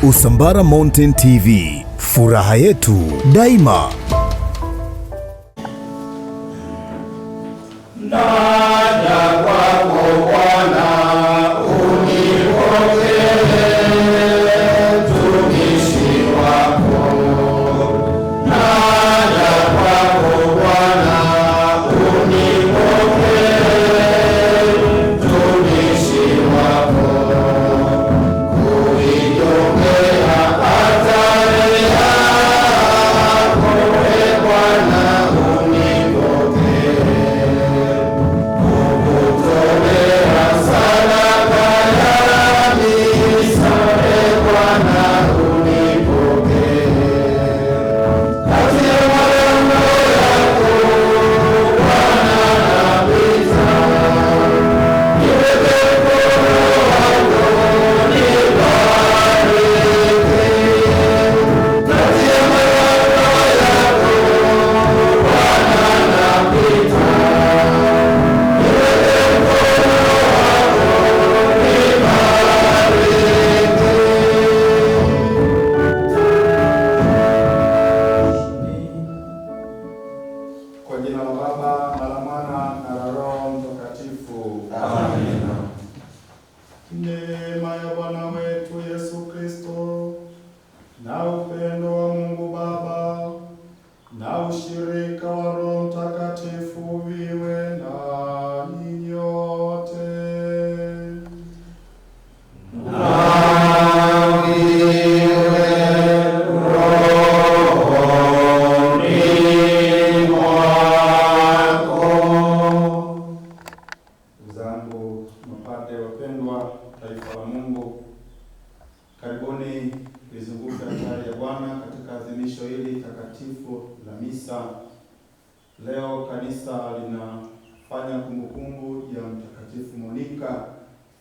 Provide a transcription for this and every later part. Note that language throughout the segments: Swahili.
Usambara Mountain TV, furaha yetu daima. Naja kwako Bwana, unipokee mtumishi wako. Naja kwako Bwana, unipokee mtumishi wako. Kuijongea hatari yako, e Bwana, unipokee. Kutolea sadaka ya misa, e Bwana, unipokee. Kati ya malango yako Bwana napita, niweke mkono wako nibariki. Kati ya malango yako Bwana napita, niweke mkono wako nibariki. Kwa jina la Baba na la Mwana na la Roho Mtakatifu. Amina. Neema ya Bwana wetu Yesu Kristo na upendo wa Mungu Baba na ushirika wa Roho Mtakatifu viwe nanyi nyote. Ndugu zangu mapadre wapendwa, taifa la Mungu, karibuni kuizunguka altari ya Bwana katika adhimisho hili takatifu la misa. Leo kanisa linafanya kumbukumbu ya Mtakatifu Monika,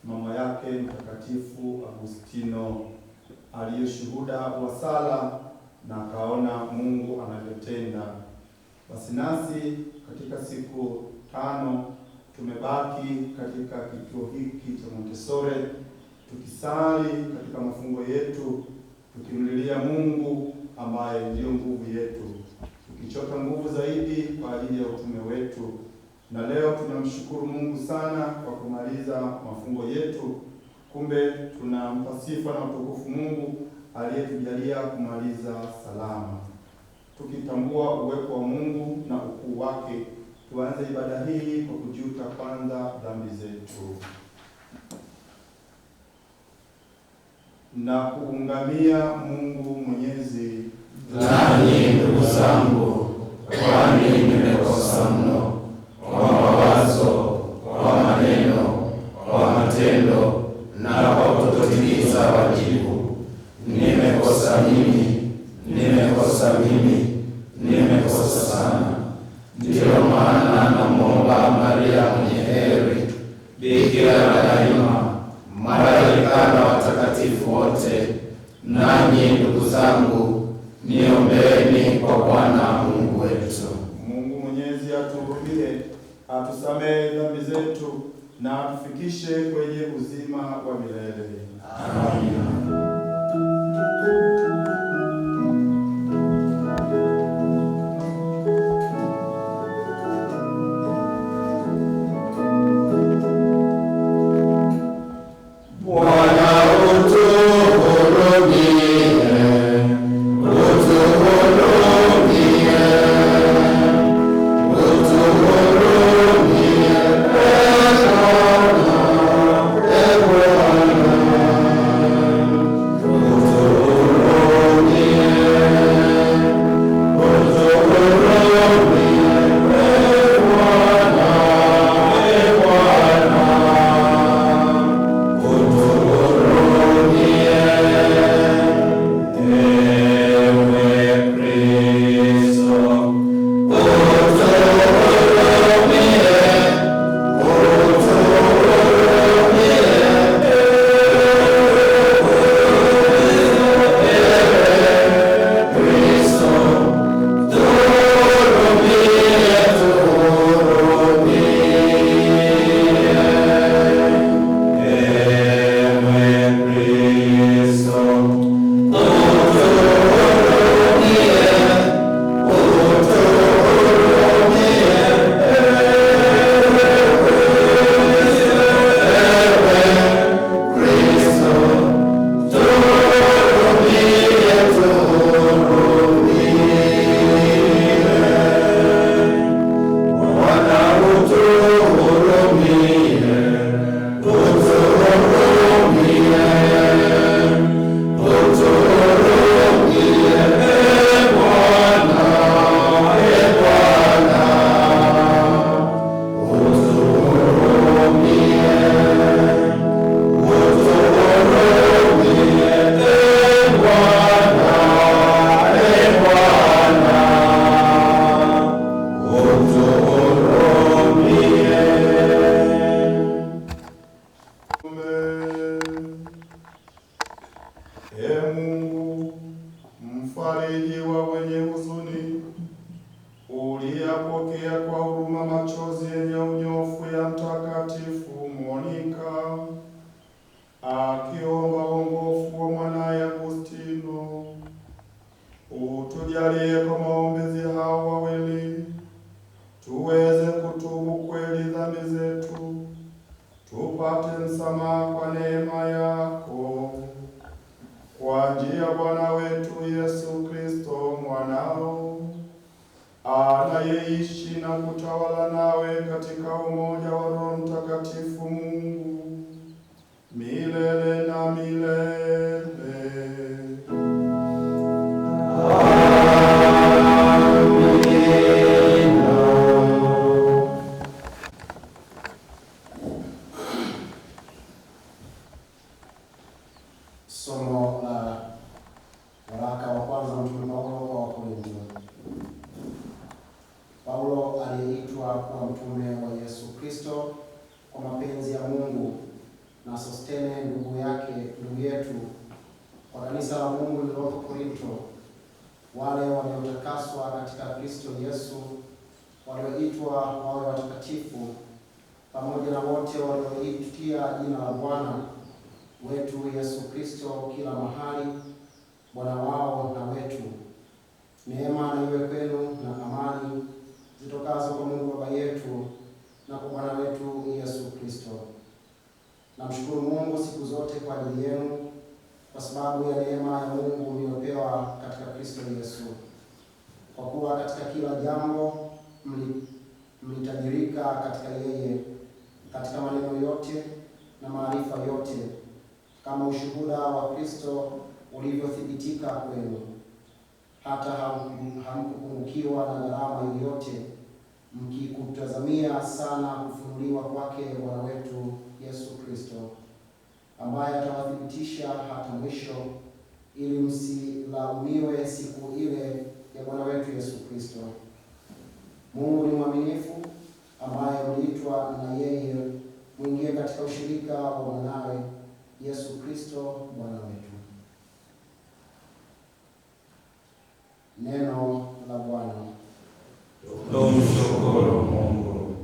mama yake Mtakatifu Agustino, aliyeshuhuda wa sala na akaona Mungu anavyotenda. Basi nasi katika siku 5 tumebaki katika kituo hiki cha Montessori tukisali katika mafungo yetu, tukimlilia Mungu ambaye ndiyo nguvu yetu, tukichota nguvu zaidi kwa ajili ya utume wetu. Na leo tunamshukuru Mungu sana kwa kumaliza mafungo yetu. Kumbe tunampa sifa na utukufu Mungu aliyetujalia kumaliza salama. Tukitambua uwepo wa Mungu na ukuu wake, tuanze ibada hii kwa kujuta kwanza dhambi zetu na kuungamia Mungu Mwenyezi. Nanyi ndugu zangu, kwani nimekosa mno kwa mawazo, kwa maneno, kwa matendo na kwa kutotimiza wajibu. Nimekosa mimi, nimekosa mimi, nimekosa sana. Ndiyo maana namwomba Maria mwenye heri, Bikira daima, malaika na watakatifu wote, nanyi ndugu zangu, niombeeni kwa Bwana Mungu wetu. Mungu Mwenyezi atuhurumie, atusamehe dhambi zetu na atufikishe kwenye uzima wa milele. Amina. Bwana utuhurumie, utuhurumie, utuhurumie, e Bwana. akiomba uongofu wa mwanaye Agustino, utujalie kwa maombezi hao wawili tuweze kutubu kweli dhambi zetu, tupate msamaha kwa neema yako, kwa njia ya Bwana wetu Yesu Kristo mwanao, anayeishi na kutawala nawe katika umoja wa Roho Mtakatifu Mungu milele na milele. Somo la waraka wa kwanza Mtume Paulo kwa Wakorintho. Paulo aliyeitwa kuwa mtume wa Yesu Kristo kwa mapenzi ya Mungu, na Sostene ndugu yetu, kwa kanisa la Mungu lililoko Korintho, wale waliotakaswa katika Kristo Yesu, walioitwa wawe watakatifu, pamoja na wote walioitia jina la Bwana wetu Yesu Kristo kila mahali, Bwana wao na wetu. Neema na iwe kwenu na amani zitokazo kwa Mungu Baba yetu na kwa Bwana wetu Yesu Kristo. Namshukuru Mungu siku zote kwa ajili yenu, kwa sababu ya neema ya Mungu mliopewa katika Kristo Yesu, kwa kuwa katika kila jambo mlitajirika katika yeye, katika maneno yote na maarifa yote, kama ushuhuda wa Kristo ulivyothibitika kwenu, hata hamkupungukiwa na gharama yoyote, mkikutazamia sana kufunuliwa kwake Bwana wetu Yesu Kristo, ambaye atawathibitisha hata mwisho, ili msilaumiwe siku ile ya Bwana wetu Yesu Kristo. Mungu ni mwaminifu, ambaye mliitwa na yeye mwingie katika ushirika wa mwanawe Yesu Kristo Bwana wetu. Neno la Bwana. Tumshukuru Mungu.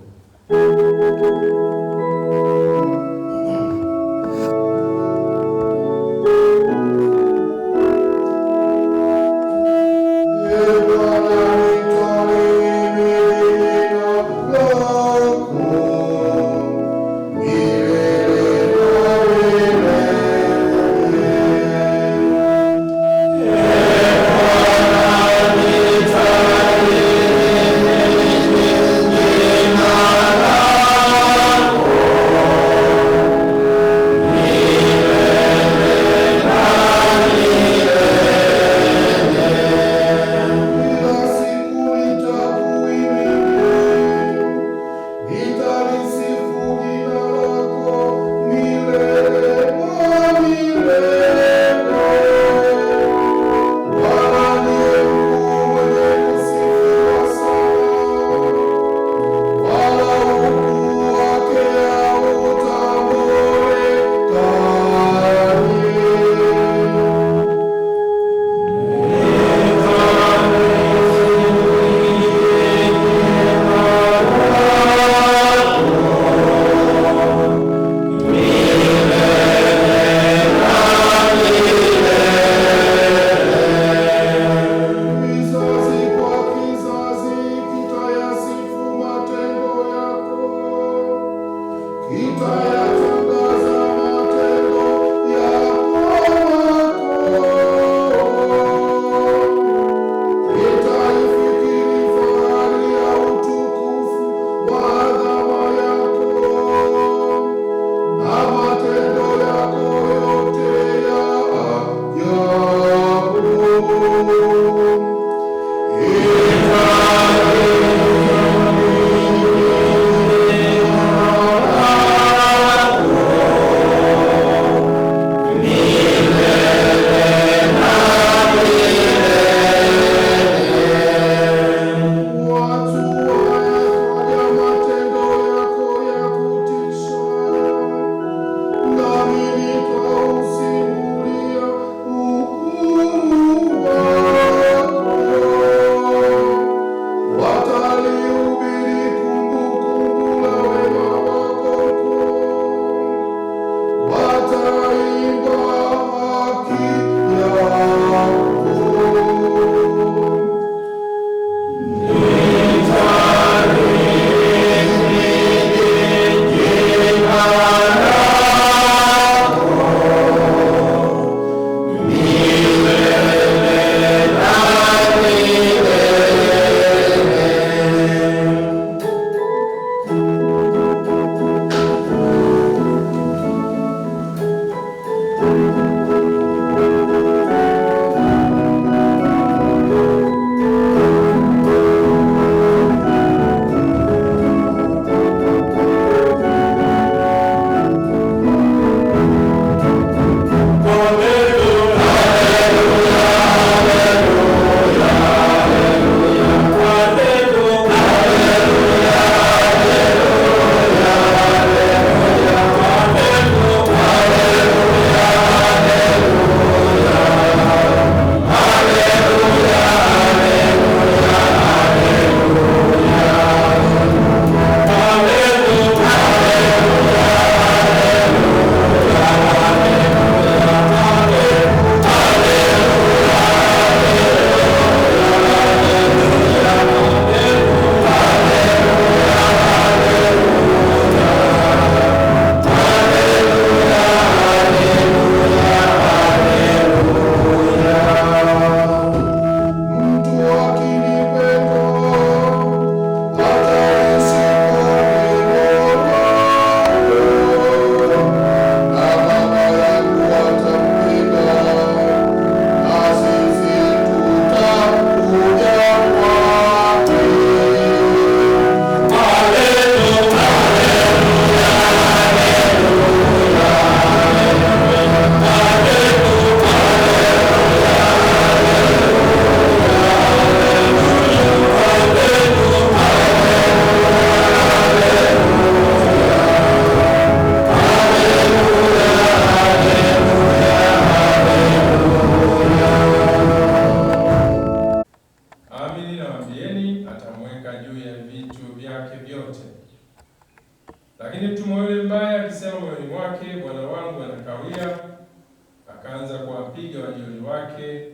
akaanza kuwapiga wajoli wake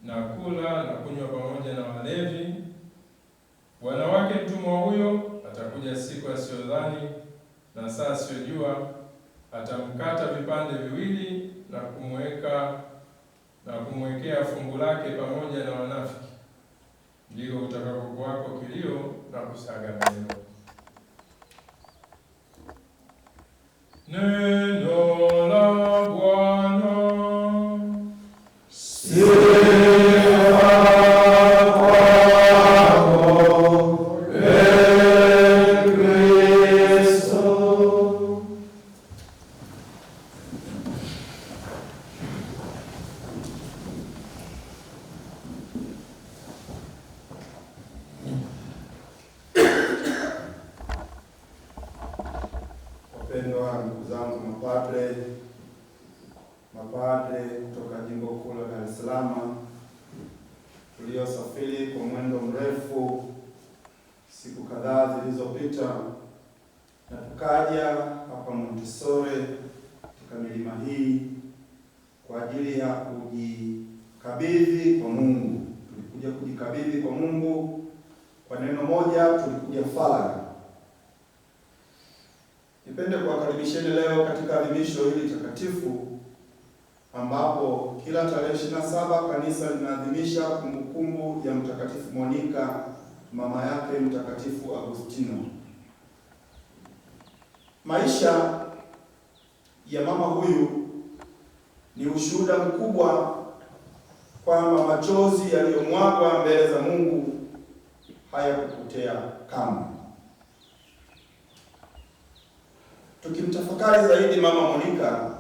na kula na kunywa pamoja na walevi. Bwana wake mtumwa huyo atakuja siku asiyodhani na saa asiyojua, atamkata vipande viwili na kumwekea fungu lake pamoja na wanafiki. Ndiko kutakapokuwako kilio na kusaga meno. Neno la Bwana. Wapendwa ndugu zangu mapadre kutoka Jimbo Kuu la Dar es Salaam, tuliosafiri kwa mwendo mrefu siku kadhaa zilizopita na tukaja hapa Montessori katika milima hii kwa ajili ya kujikabidhi kwa Mungu. Tulikuja kujikabidhi kwa Mungu kwa neno moja, tulikuja faragha. Nipende kuwakaribisheni leo katika adhimisho hili takatifu ambapo kila tarehe 27 kanisa linaadhimisha kumbukumbu ya Mtakatifu Monica, mama yake Mtakatifu Agustino. Maisha ya mama huyu ni ushuhuda mkubwa kwamba machozi yaliyomwagwa mbele za Mungu hayakupotea kamwe. Tukimtafakari zaidi mama Monica,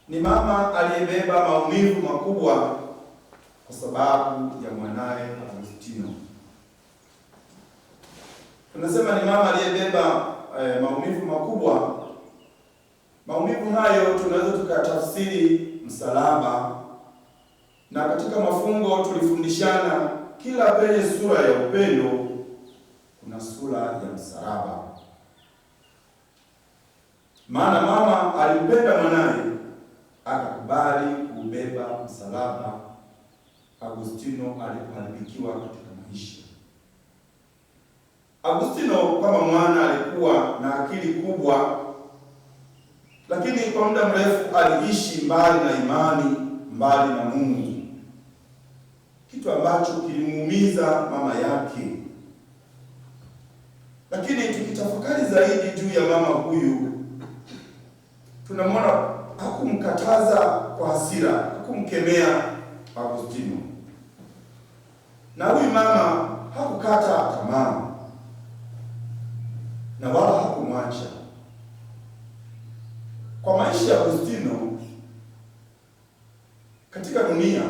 ni mama aliyebeba maumivu makubwa kwa sababu ya mwanae Agustino. Tunasema ni mama aliyebeba maumivu makubwa. Maumivu hayo tunaweza tukatafsiri msalaba, na katika mafungo tulifundishana kila penye sura ya upendo kuna sura ya msalaba. Maana mama alimpenda mwanae akakubali kubeba msalaba Agustino alipoharibikiwa katika maisha. Agustino kama mwana alikuwa na akili kubwa, lakini kwa muda mrefu aliishi mbali na imani, mbali na Mungu, kitu ambacho kilimuumiza mama yake. Lakini tukitafakari zaidi juu ya mama huyu, tunamwona hakumkataza kwa hasira, hakumkemea Agustino. Na huyu mama hakukata tamaa na wala hakumwacha. Kwa maisha ya Agustino katika dunia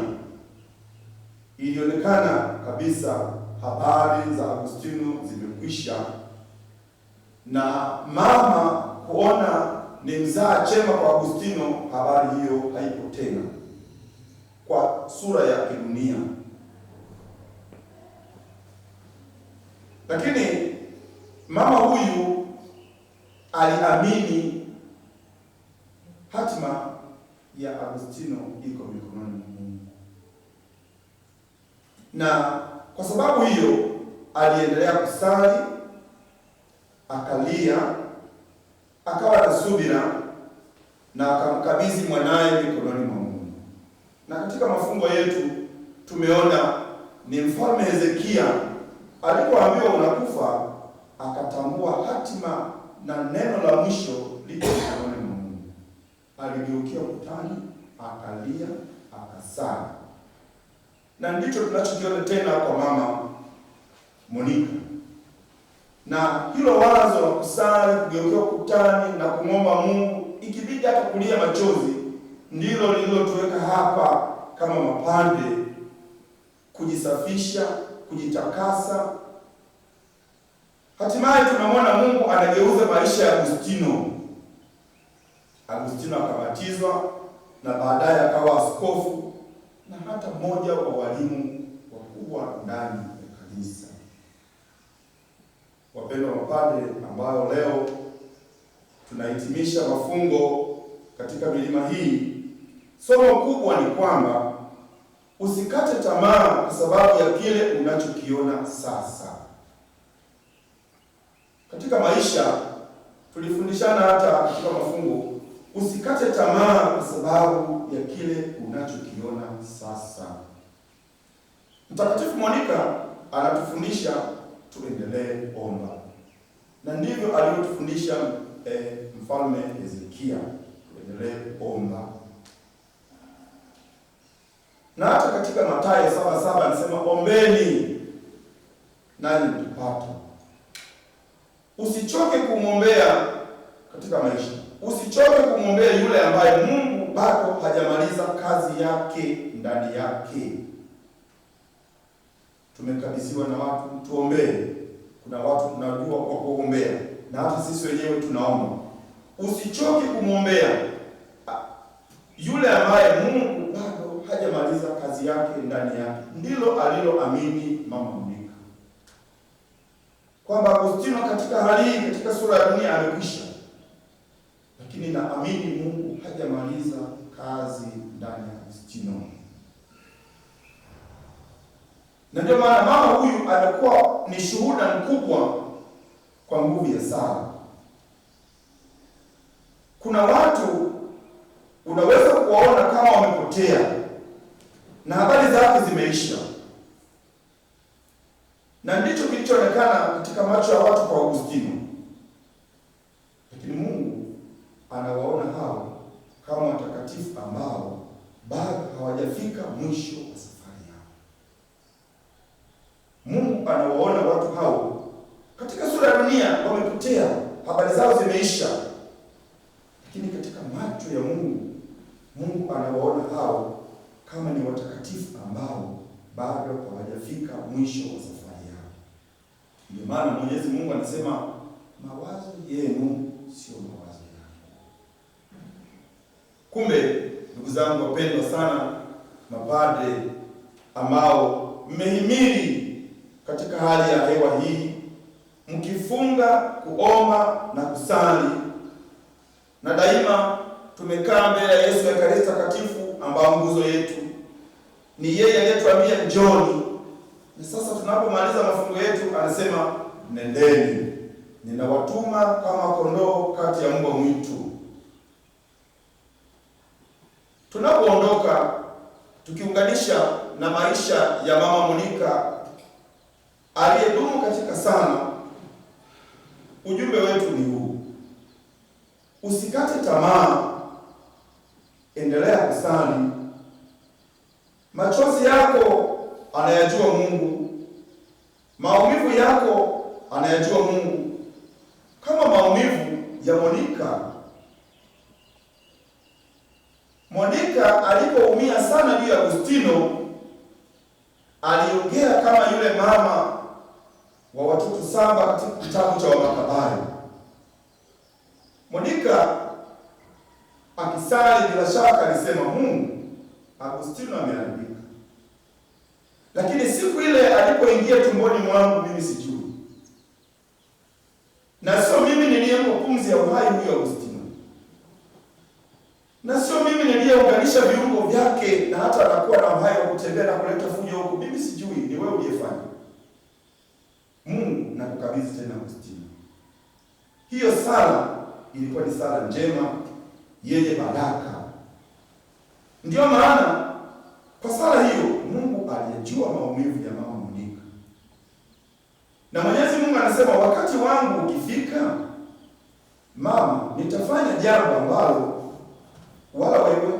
ilionekana kabisa habari za Agustino zimekwisha, na mama kuona ni mzaa chema kwa Agustino, habari hiyo haipo tena kwa sura ya kidunia. Lakini mama huyu aliamini hatima ya Agustino iko mikononi mwa Mungu, na kwa sababu hiyo aliendelea kusali, akalia, akawa na subira na akamkabidhi mwanaye mikononi mwa Mungu. Na katika mafungo yetu tumeona ni Mfalme Hezekia alipoambiwa unakufa, akatambua hatima na neno la mwisho liko mikononi mwa Mungu. Aligeukia ukutani, akalia, akasali. Na ndicho tunachokiona tena kwa mama Monica. Na hilo wazo la kusali, kugeukia ukutani na kumwomba Mungu, ikibidi hata kulia machozi, ndilo lililotuweka hapa kama mapadre, kujisafisha, kujitakasa. Hatimaye tunamwona Mungu anageuza maisha ya Agustino. Agustino akabatizwa na baadaye akawa askofu na hata mmoja wa walimu wakubwa ndani ya kanisa. Wapendwa mapadre, ambayo leo tunahitimisha mafungo katika milima hii, Somo kubwa ni kwamba usikate tamaa kwa sababu ya kile unachokiona sasa. Katika maisha tulifundishana hata katika mafungo, usikate tamaa kwa sababu ya kile unachokiona sasa. Mtakatifu Monica anatufundisha tuendelee omba, na ndivyo alivyotufundisha Mfalme Hezekia, tuendelee omba. Na hata katika Mathayo 7:7 anasema ombeni nanyi mtapata. Usichoke kumwombea katika maisha. Usichoke kumwombea yule ambaye Mungu bado hajamaliza kazi yake ndani yake. Tumekabidhiwa na watu tuombee. Kuna watu tunajua kwa kuombea, na hata sisi wenyewe tunaomba. Usichoke kumwombea yule ambaye Mungu bado hajamaliza kazi yake ndani yake. Ndilo aliloamini Mama Monica, kwamba Agustino katika hali hii, katika sura ya dunia amekwisha, lakini naamini Mungu hajamaliza kazi ndani ya Agustino. Na ndio maana mama huyu amekuwa ni shuhuda mkubwa kwa nguvu ya sala. Kuna watu unaweza kuwaona kama wamepotea na habari zake zimeisha, na ndicho kilichoonekana katika macho ya watu kwa Agustino. Lakini Mungu anawaona hao kama watakatifu ambao bado hawajafika mwisho wa safari yao. Mungu anawaona watu hao katika sura ya dunia wamepotea, habari zao zimeisha, lakini katika macho ya Mungu, Mungu anawaona hao kama ni watakatifu ambao bado hawajafika mwisho wa safari yao. Ndio maana Mwenyezi Mungu anasema mawazo yenu sio mawazo yangu. Kumbe ndugu zangu wapendwa sana, mapadre ambao mmehimili katika hali ya hewa hii, mkifunga, kuomba na kusali, na daima tumekaa mbele ya Yesu Ekaristi Takatifu, ambao nguzo yetu ni yeye aliyetuambia njoni. Na sasa tunapomaliza mafungo yetu anasema nendeni, ninawatuma kama kondoo kati ya mbwa mwitu. Tunapoondoka tukiunganisha na maisha ya Mama Monica aliyedumu katika sala, ujumbe wetu ni huu: usikate tamaa, endelea kusali. Machozi yako anayajua Mungu, maumivu yako anayajua Mungu. Kama maumivu ya Monica alipoumia sana juu ya Agustino, aliongea kama yule mama wa watoto 7 katika kitabu cha Wamakabari. Monica akisali bila shaka alisema, Mungu, Agustino ameharibika. Lakini siku ile alipoingia tumboni mwangu mimi sijui, na sio mimi niliyempa pumzi ya uhai huyo Agustino, na sio mimi niliyeunganisha viungo vyake na hata anakuwa na uhai wa kutembea na kuleta fujo huko, mimi sijui, ni wewe uliyefanya. Mungu, nakukabidhi tena Agustino. Hiyo sala ilikuwa ni sala njema yenye baraka. Ndio maana kwa sala hiyo Mungu alijua maumivu ya Mama Monica. Na Mwenyezi Mungu anasema wakati wangu ukifika, mama, nitafanya jambo ambalo wala wewe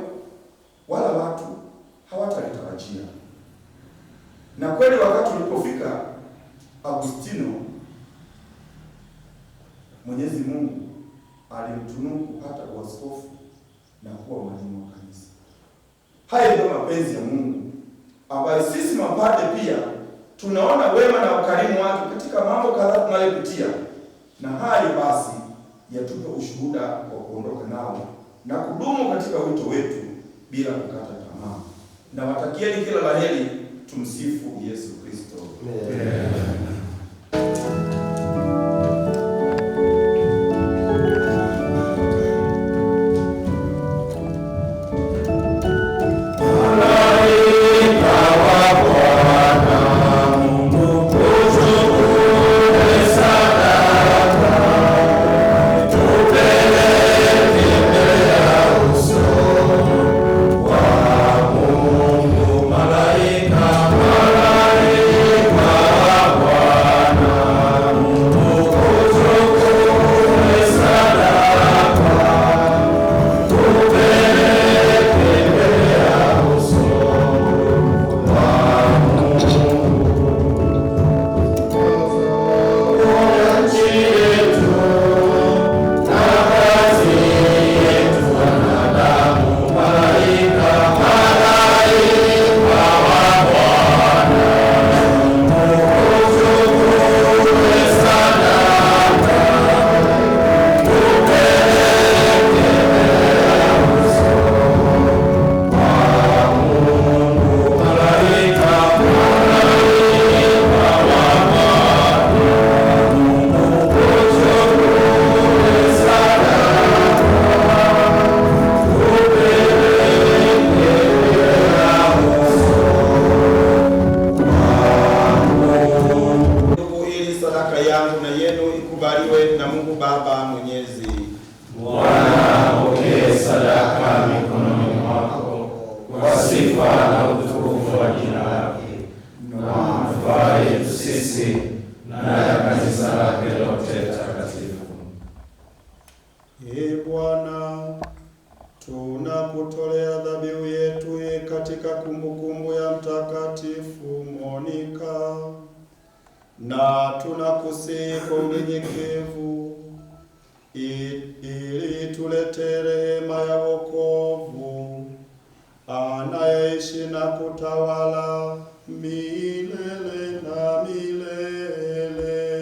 wala watu hawatalitarajia. Na kweli wakati ulipofika Agustino, Mwenyezi Mungu alimtunuku hata uaskofu na kuwa mwalimu wa kanisa. Haya ndio mapenzi ya Mungu ambayo sisi mapadre pia tunaona wema na ukarimu wake katika mambo kadhaa tunayopitia, na hayo basi yatupe ushuhuda wa kuondoka nao na kudumu katika wito wetu bila kukata tamaa. Na watakieni kila laheri. Tumsifu Yesu Kristo. Amen. kutolea dhabihu yetu katika kumbukumbu ya Mtakatifu Monika, na tunakusihi kwa unyenyekevu ili tuletee rehema ya wokovu, anayeishi na kutawala milele na milele.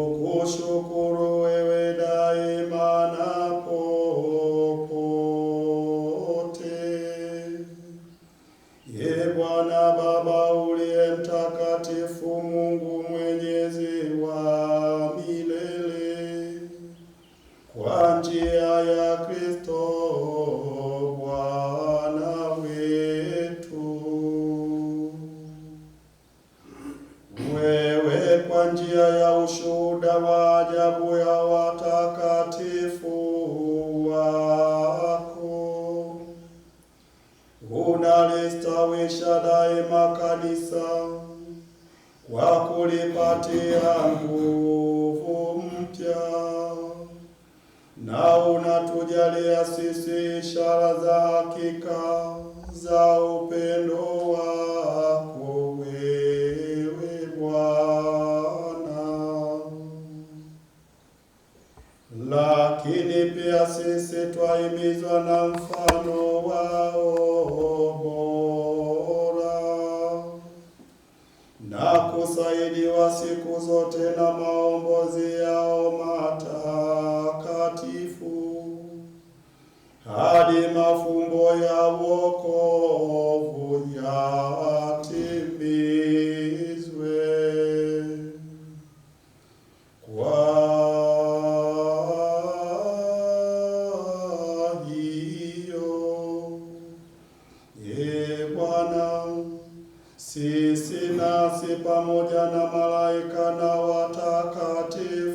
Tukushukuru wewe daima na popote. Ye Bwana Baba uliye mtakatifu, Mungu mwenyezi wa milele, kwa njia ya Kristo Bwana wetu, wewe kwa njia ya ushuhuda wa ajabu ya watakatifu wako unalistawisha daima kanisa kwa kulipatia nguvu mpya, na unatujalia sisi ishara za hakika za upendo wako wewe Bwana. Lakini pia sisi twahimizwa na mfano wao bora na kusaidiwa siku zote na maombozi yao matakatifu, hadi mafumbo ya wokovu yatimizwe. Kwa hiyo, Ee Bwana, sisi nasi pamoja na malaika na watakatifu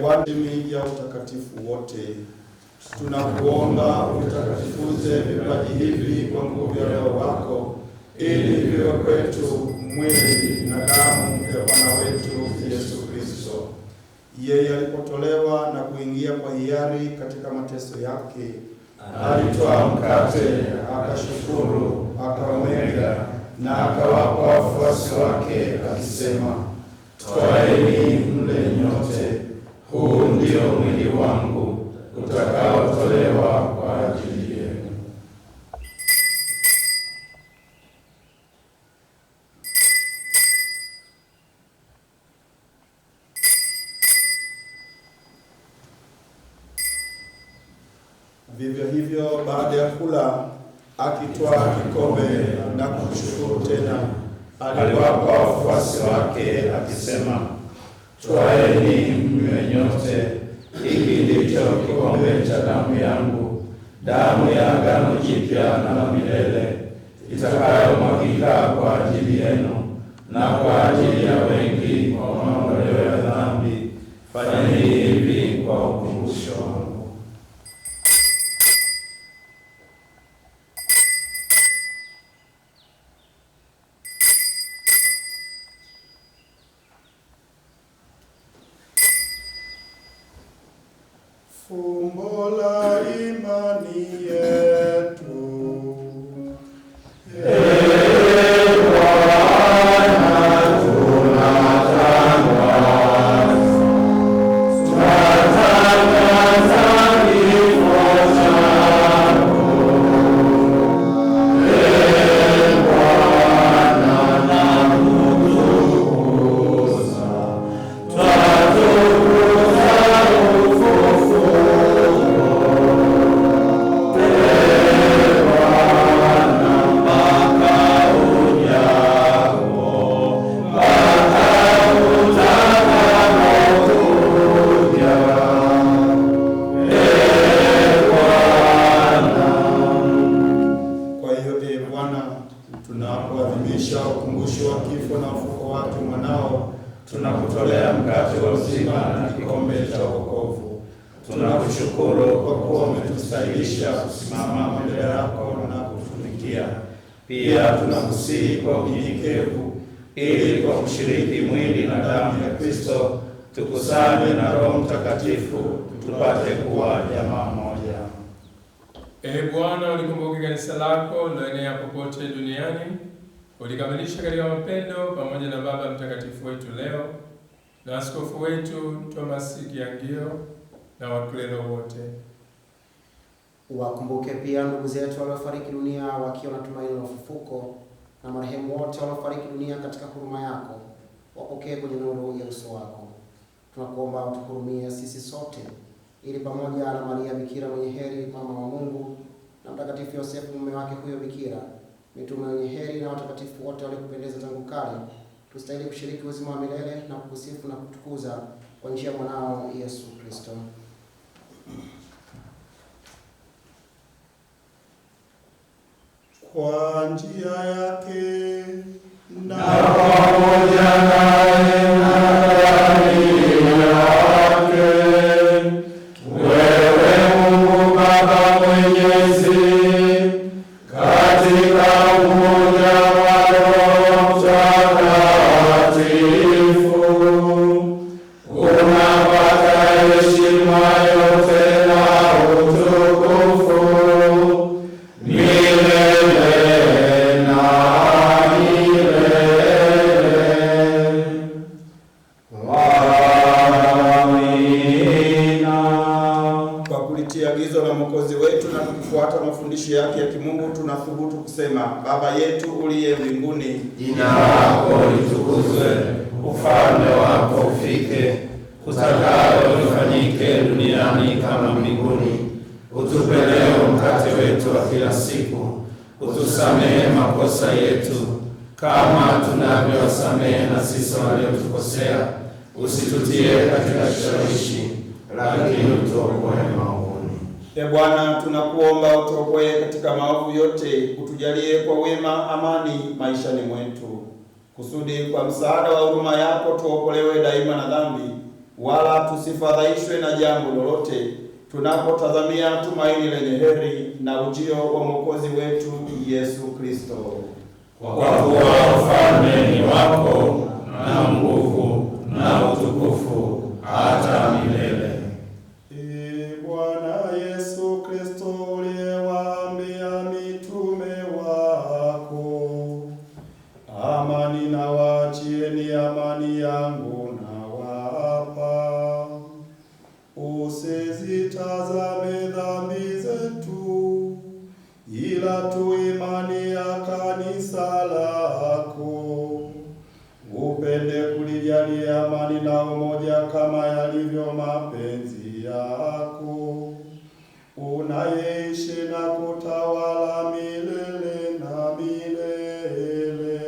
Bwana ya utakatifu wote, tunakuomba utakatifuze vipaji hivi kwa nguvu ya Roho wako, ili viwe kwetu mwili na damu ya Bwana wetu Yesu Kristo. Yeye alipotolewa na kuingia kwa hiari katika mateso yake, alitwaa mkate, akashukuru, akaumega na akawapa wafuasi wake akisema, twaeni mle nyote, huu ndio mwili wangu utakaotolewa kwa ajili yenu. Vivyo hivyo baada ya kula, akitwaa kikombe na kushukuru tena, aliwapa wafuasi wake akisema, twaeni mnywe nyote, hiki ndicho kikombe cha damu yangu, damu ya agano jipya na la milele, itakayomwagika kwa ajili yenu na kwa ajili ya wengi kwa maondoleo ya dhambi. Fanyeni hivi kwa ukumbusho wangu. Fumbo la imani yetu. Tunapoadhimisha ukumbusho wa kifo na ufufuo wake mwanao, tunakutolea mkate wa uzima na kikombe cha wokovu. Tunakushukuru kwa kuwa umetustahilisha kusimama mbele yako na kutumikia. Pia tunakusihi kwa unyenyekevu, ili kwa kushiriki mwili na damu ya Kristo tukusanywe na Roho Mtakatifu tupate kuwa jamaa moja. Ee Bwana, ulikumbuke kanisa lako liloenea popote duniani, ulikamilisha katika mapendo pamoja na Baba Mtakatifu wetu Leo na askofu wetu Thomas Kiangio na waklero wote. Wakumbuke pia ndugu zetu waliofariki dunia wakiwa na tumaini la ufufuko, na marehemu wote waliofariki dunia katika huruma yako, wapokee kwenye nuru ya uso wako. Tunakuomba utuhurumie sisi sote, ili pamoja na Maria Bikira mwenye heri mama wa Mungu na Mtakatifu Yosefu mume wake huyo Bikira, mitume wenye heri na watakatifu wote waliokupendeza tangu kale, tustahili kushiriki uzima wa milele na kukusifu na kutukuza kwa njia ya mwanao Yesu Kristo. Kwa njia yake na pamoja naye na ndani yake, wewe Mungu Baba Mwenyezi, katika umoja wa Roho Mtakatifu, unapata heshima yote na utukufu mafundisho yake ya kimungu, tunathubutu kusema: Baba yetu uliye mbinguni, jina lako litukuzwe, ufalme wako ufike, utakalo lifanyike duniani kama mbinguni. Utupe leo mkate wetu wa kila siku, utusamehe makosa yetu kama tunavyowasamehe na sisi waliotukosea, usitutie katika kishawishi, lakini utuokoe maovuni. Ee Bwana, tunakuomba utuokoe katika maovu yote, utujalie kwa wema amani maishani mwetu, kusudi kwa msaada wa huruma yako tuokolewe daima na dhambi, wala tusifadhaishwe na jambo lolote, tunapotazamia tumaini lenye heri na ujio wa Mwokozi wetu Yesu Kristo. Kwa kuwa ufalme ni wako na nguvu na utukufu hata milele. Bwana Yesu Kristo, uliyewaambia mitume wako, amani na waachieni, amani yangu na wapa, usizitazame dhambi zetu, ila tu imani ya kanisa lako. Upende kulijalia amani na umoja kama yalivyo mapenzi yako, unayeishi na kutawala milele na milele.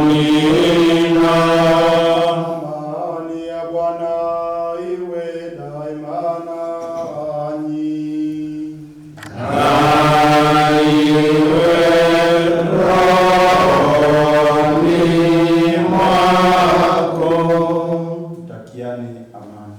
Amina. Amani ya Bwana iwe daima nanyi. Takiani amani.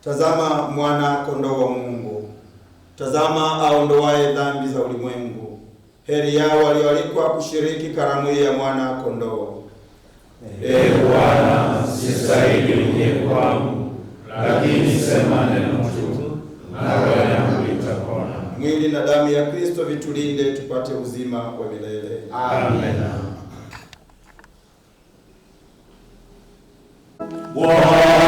Tazama mwana kondoo wa Mungu. Tazama aondoaye dhambi za ulimwengu. Heri yao walioalikwa kushiriki karamu ya mwana kondoo. Ee Bwana, sistahili uje kwangu, lakini sema neno tu, na roho yangu itapona. Mwili na damu ya Kristo vitulinde tupate uzima wa milele. Amina. Wewe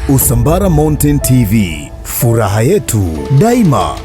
Usambara Mountain TV, furaha yetu daima.